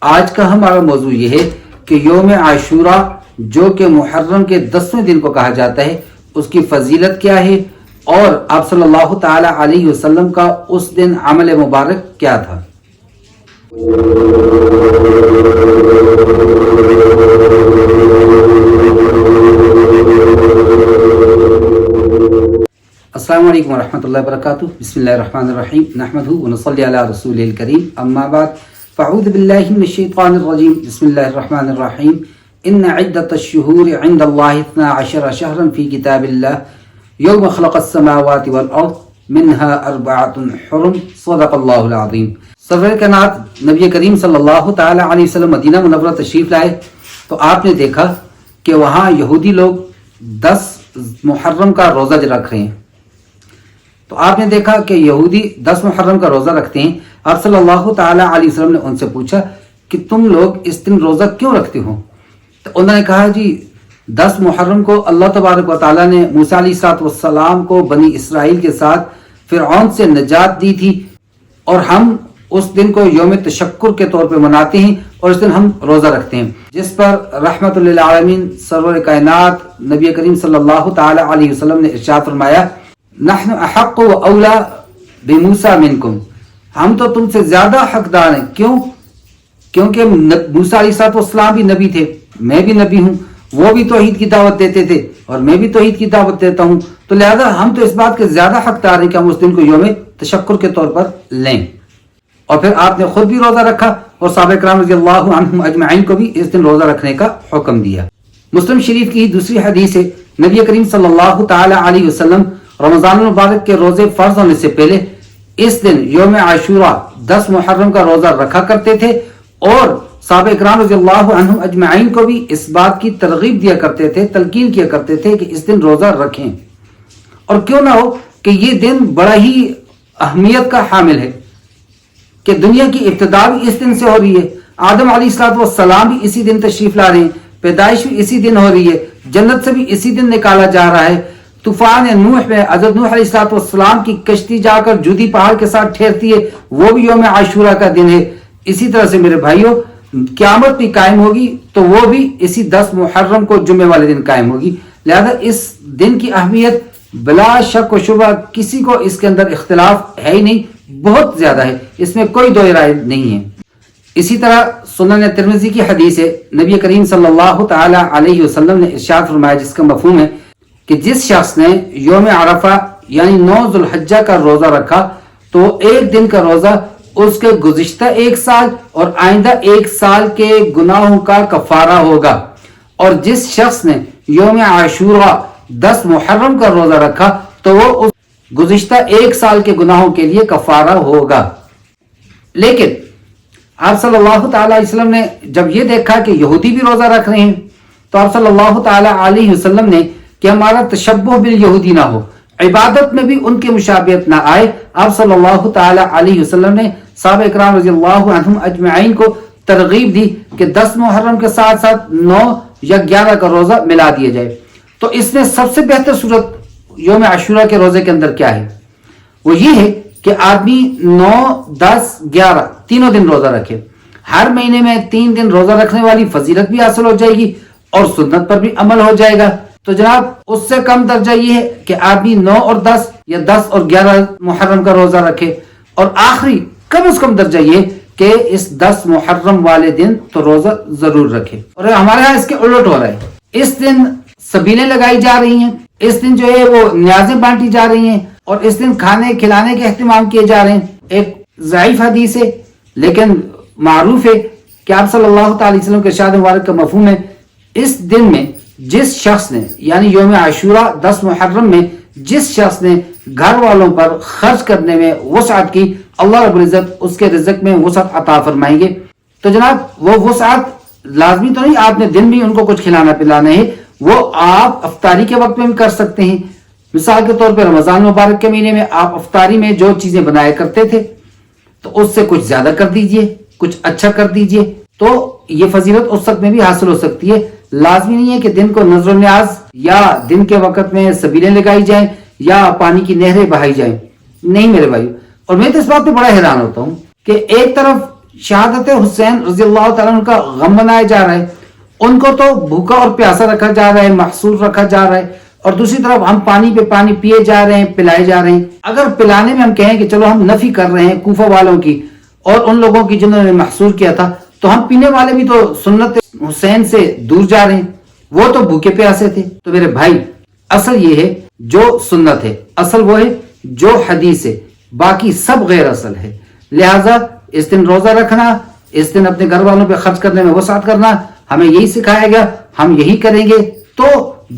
آج کا ہمارا موضوع یہ ہے کہ یوم عاشورہ جو کہ محرم کے 10ویں دن کو کہا جاتا ہے، اس کی فضیلت کیا ہے اور آپ صلی اللہ تعالی علیہ وسلم کا اس دن عمل مبارک کیا تھا۔ السلام علیکم ورحمۃ اللہ وبرکاتہ۔ بسم اللہ الرحمن الرحیم، نحمدہ ونصلی علی رسول الکریم، اما بعد فاعوذ باللہ من الشیطان الرجیم، بسم اللہ الرحمن الرحیم۔ ان عدۃ الشہور عند اللہ 12 شہرا فی کتاب اللہ یوم خلق السماوات والارض منها 4 حرم، صدق اللہ العظیم۔ سرور کائنات نبی کریم صلی اللہ تعالی علیہ وسلم مدینہ منورہ تشریف لائے تو آپ نے دیکھا کہ وہاں یہودی لوگ 10 محرم کا روزہ رکھ رہے ہیں۔ تو آپ نے دیکھا کہ یہودی 10 محرم کا روزہ رکھتے ہیں۔ آپ صلی اللہ تعالی علیہ وسلم نے ان سے پوچھا کہ تم لوگ اس دن روزہ کیوں رکھتے ہو؟ تو انہوں نے کہا جی 10 محرم کو اللہ تبارک و تعالیٰ نے موسیٰ علیہ السلام کو بنی اسرائیل کے ساتھ فرعون سے نجات دی تھی، اور ہم اس دن کو یوم تشکر کے طور پہ مناتے ہیں، اور اس دن ہم روزہ رکھتے ہیں، جس پر رحمت للعالمین سرور کائنات نبی کریم صلی اللہ تعالی علیہ وسلم نے ارشاد فرمایا، نحن احق و اولا بموسیٰ منکم، ہم تو تم سے زیادہ حقدار ہیں۔ کیوں؟ کیونکہ موسیٰ علیہ السلام بھی نبی تھے، میں بھی نبی ہوں، وہ بھی توحید کی دعوت دیتے تھے اور میں بھی توحید کی دعوت دیتا ہوں، تو لہذا ہم تو اس بات کے زیادہ حقدار ہیں کہ ہم اس دن کو یوم تشکر کے طور پر لیں۔ اور پھر آپ نے خود بھی روزہ رکھا اور صحابہ کرام رضی اللہ عنہم اجمعین کو بھی اس دن روزہ رکھنے کا حکم دیا۔ مسلم شریف کی دوسری حدیث ہے، نبی کریم صلی اللہ تعالی علیہ وسلم رمضان المبارک کے روزے فرض ہونے سے پہلے اس دن یوم عاشورہ 10 محرم کا روزہ رکھا کرتے تھے، اور صحابہ اکرام رضی اللہ عنہم اجمعین کو بھی اس بات کی ترغیب دیا کرتے تھے، تلقین کیا کرتے تھے کہ اس دن روزہ رکھیں۔ اور کیوں نہ ہو کہ یہ دن بڑا ہی اہمیت کا حامل ہے کہ دنیا کی ابتدا بھی اس دن سے ہو رہی ہے، آدم علیہ السلام بھی اسی دن تشریف لا رہے ہیں، پیدائش بھی اسی دن ہو رہی ہے، جنت سے بھی اسی دن نکالا جا رہا ہے، طوفان نوح میں حضرت نوح علیہ السلام کی کشتی جا کر جودی پہاڑ کے ساتھ ٹھہرتی ہے، وہ بھی یوم عاشورہ کا دن ہے۔ اسی طرح سے میرے بھائیوں، قیامت بھی قائم ہوگی تو وہ بھی اسی 10 محرم کو جمعے والے دن قائم ہوگی، لہذا اس دن کی اہمیت بلا شک و شبہ کسی کو اس کے اندر اختلاف ہے ہی نہیں، بہت زیادہ ہے، اس میں کوئی دو رائے نہیں ہے۔ اسی طرح سنن ترمذی کی حدیث ہے، نبی کریم صلی اللہ تعالی علیہ وسلم نے ارشاد فرمایا، جس کا مفہوم ہے کہ جس شخص نے یوم عرفہ یعنی 9 ذو الحجہ کا روزہ رکھا تو ایک دن کا روزہ اس کے گزشتہ 1 سال اور آئندہ 1 سال کے گناہوں کا کفارہ ہوگا، اور جس شخص نے یوم عاشورہ 10 محرم کا روزہ رکھا تو وہ اس گزشتہ 1 سال کے گناہوں کے لیے کفارہ ہوگا۔ لیکن آپ صلی اللہ تعالی علیہ وسلم نے جب یہ دیکھا کہ یہودی بھی روزہ رکھ رہے ہیں تو آپ صلی اللہ تعالی علیہ وسلم نے کہ ہمارا تشبہ بالیہودی نہ ہو، عبادت میں بھی ان کی مشابہت نہ آئے، آپ صلی اللہ تعالی علیہ وسلم نے صحابہ اکرام رضی اللہ عنہم اجمعین کو ترغیب دی کہ 10 محرم کے ساتھ ساتھ 9 یا 11 کا روزہ ملا دیا جائے۔ تو اس میں سب سے بہتر صورت یوم عاشورہ کے روزے کے اندر کیا ہے؟ وہ یہ ہے کہ آدمی 9، 10، 11 تینوں دن روزہ رکھے، ہر مہینے میں 3 دن روزہ رکھنے والی فضیلت بھی حاصل ہو جائے گی اور سنت پر بھی عمل ہو جائے گا۔ تو جناب اس سے کم درجہ یہ ہے کہ آدمی 9 اور 10 یا 10 اور 11 محرم کا روزہ رکھے، اور آخری کم از کم درجہ یہ کہ اس 10 محرم والے دن تو روزہ ضرور رکھے۔ اور ہمارے ہاں اس کے الٹ ہو رہا ہے، اس دن سبیلیں لگائی جا رہی ہیں، اس دن جو ہے وہ نیازیں بانٹی جا رہی ہیں، اور اس دن کھانے کھلانے کے اہتمام کیے جا رہے ہیں۔ ایک ضعیف حدیث ہے لیکن معروف ہے کہ آپ صلی اللہ تعالی وسلم کے ارشاد مبارک کا مفہوم ہے، اس دن میں جس شخص نے یعنی یوم عاشورہ 10 محرم میں جس شخص نے گھر والوں پر خرچ کرنے میں وسعت کی، اللہ رب العزت اس کے رزق میں وسعت عطا فرمائیں گے۔ تو جناب وہ وسعت لازمی تو نہیں آپ نے دن بھی ان کو کچھ کھلانا پلانا ہے، وہ آپ افطاری کے وقت میں بھی کر سکتے ہیں۔ مثال کے طور پہ رمضان مبارک کے مہینے میں آپ افطاری میں جو چیزیں بنایا کرتے تھے تو اس سے کچھ زیادہ کر دیجئے، کچھ اچھا کر دیجئے، تو یہ فضیلت اس وقت میں بھی حاصل ہو سکتی ہے۔ لازمی نہیں ہے کہ دن کو نظر و نیاز یا دن کے وقت میں سبیلیں لگائی جائیں یا پانی کی نہریں بہائی جائیں، نہیں میرے بھائی۔ اور میں تو اس بات پہ بڑا حیران ہوتا ہوں کہ ایک طرف شہادت حسین رضی اللہ تعالیٰ عنہ کا غم منایا جا رہا ہے، ان کو تو بھوکا اور پیاسا رکھا جا رہا ہے، محصور رکھا جا رہا ہے، اور دوسری طرف ہم پانی پہ پانی پیے جا رہے ہیں، پلائے جا رہے ہیں۔ اگر پلانے میں ہم کہیں کہ چلو ہم نفی کر رہے ہیں کوفہ والوں کی اور ان لوگوں کی جنہوں نے محصور کیا تھا، تو ہم پینے والے بھی تو سنت حسین سے دور جا رہے ہیں، وہ تو بھوکے پیاسے تھے۔ تو میرے بھائی، اصل یہ ہے جو سنت ہے، اصل وہ ہے جو حدیث ہے، باقی سب غیر اصل ہے۔ لہٰذا اس دن روزہ رکھنا، اس دن اپنے گھر والوں پہ خرچ کرنے میں وسعت کرنا، ہمیں یہی سکھایا گیا، ہم یہی کریں گے تو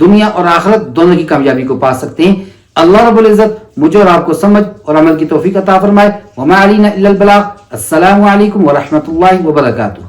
دنیا اور آخرت دونوں کی کامیابی کو پا سکتے ہیں۔ اللہ رب العزت مجھے اور آپ کو سمجھ اور عمل کی توفیق عطا فرمائے۔ وما علینا الا البلاغ۔ السلام علیکم ورحمۃ اللہ وبرکاتہ۔